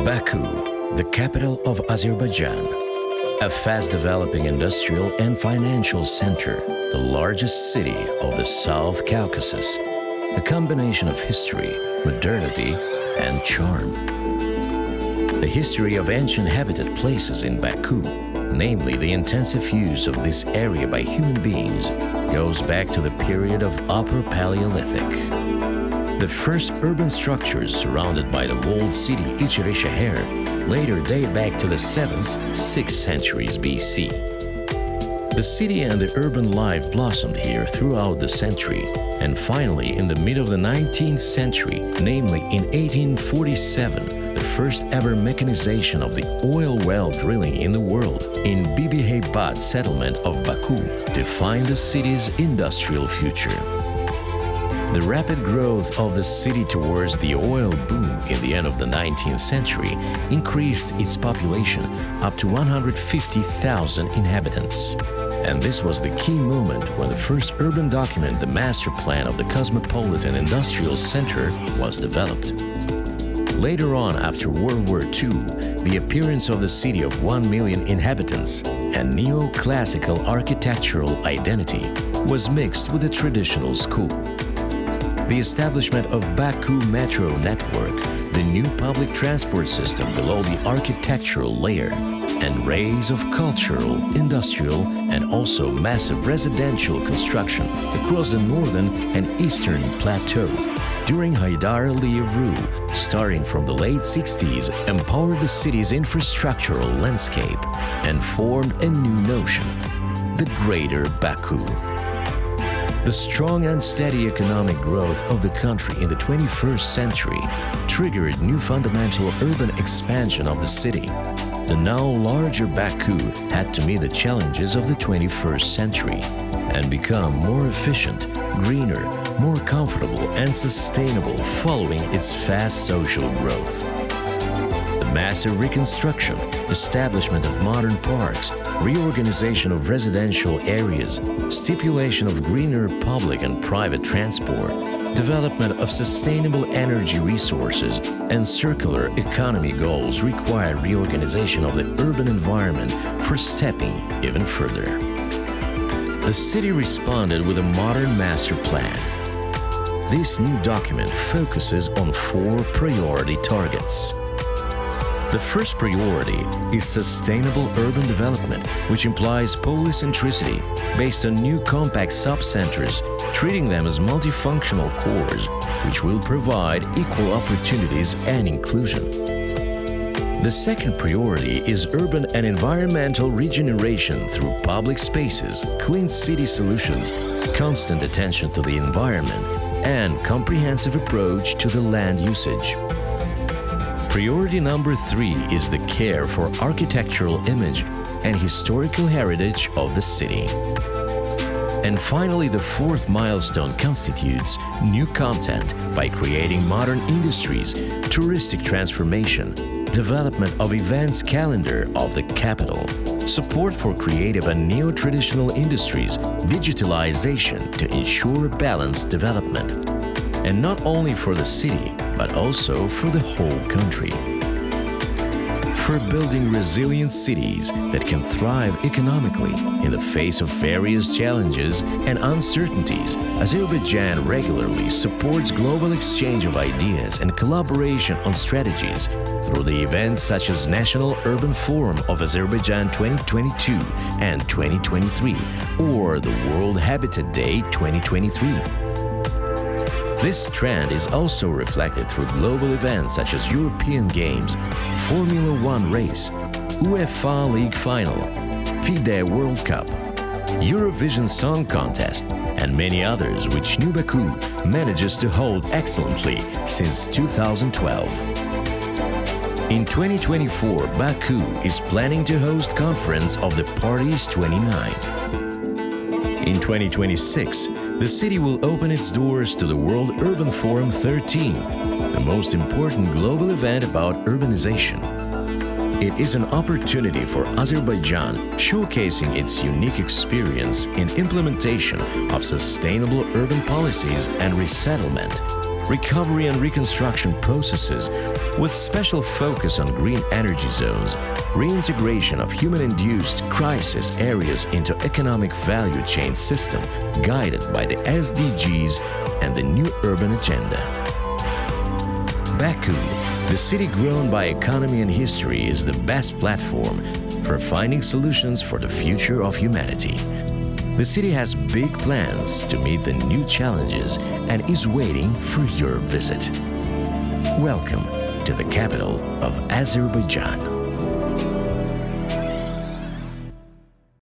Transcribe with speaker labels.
Speaker 1: Baku, the capital of Azerbaijan, a fast-developing industrial and financial center, the largest city of the South Caucasus, a combination of history, modernity, and charm. The history of ancient habited places in Baku, namely the intensive use of this area by human beings, goes back to the period of Upper Paleolithic. The first urban structures surrounded by the walled city İçerişehir later date back to the 7th, 6th centuries BC. The city and the urban life blossomed here throughout the century, and finally in the mid of the 19th century, namely in 1847, the first ever mechanization of the oil well drilling in the world in Bibiheybad settlement of Baku defined the city's industrial future. The rapid growth of the city towards the oil boom in the end of the 19th century increased its population up to 150,000 inhabitants. And this was the key moment when the first urban document, the master plan of the Cosmopolitan Industrial Center, was developed. Later on, after World War II, the appearance of the city of 1 million inhabitants and neoclassical architectural identity was mixed with the traditional school. The establishment of Baku Metro Network, the new public transport system below the architectural layer, and rays of cultural, industrial, and also massive residential construction across the northern and eastern plateau during Haydar Aliyev rule, starting from the late 60s, empowered the city's infrastructural landscape and formed a new notion, the Greater Baku. The strong and steady economic growth of the country in the 21st century triggered new fundamental urban expansion of the city. The now larger Baku had to meet the challenges of the 21st century and become more efficient, greener, more comfortable and sustainable following its fast social growth. The massive reconstruction, establishment of modern parks, reorganization of residential areas, stipulation of greener public and private transport, development of sustainable energy resources, and circular economy goals required reorganization of the urban environment for stepping even further. The city responded with a modern master plan. This new document focuses on 4 priority targets. The first priority is sustainable urban development, which implies polycentricity based on new compact sub-centers, treating them as multifunctional cores, which will provide equal opportunities and inclusion. The second priority is urban and environmental regeneration through public spaces, clean city solutions, constant attention to the environment, and comprehensive approach to the land usage. Priority number 3 is the care for architectural image and historical heritage of the city. And finally, the 4th milestone constitutes new content by creating modern industries, touristic transformation, development of events calendar of the capital, support for creative and neo-traditional industries, digitalization to ensure balanced development. And not only for the city, but also for the whole country. For building resilient cities that can thrive economically in the face of various challenges and uncertainties, Azerbaijan regularly supports global exchange of ideas and collaboration on strategies through the events such as National Urban Forum of Azerbaijan 2022 and 2023 or the World Habitat Day 2023. This trend is also reflected through global events such as European Games, Formula One race, UEFA League Final, FIDE World Cup, Eurovision Song Contest, and many others which New Baku manages to hold excellently since 2012. In 2024, Baku is planning to host Conference of the Parties 29. In 2026, the city will open its doors to the World Urban Forum 13, the most important global event about urbanization. It is an opportunity for Azerbaijan showcasing its unique experience in implementation of sustainable urban policies and resettlement, recovery and reconstruction processes with special focus on green energy zones, reintegration of human-induced crisis areas into economic value chain system guided by the SDGs and the new urban agenda. Baku, the city grown by economy and history, is the best platform for finding solutions for the future of humanity. The city has big plans to meet the new challenges and is waiting for your visit. Welcome to the capital of Azerbaijan.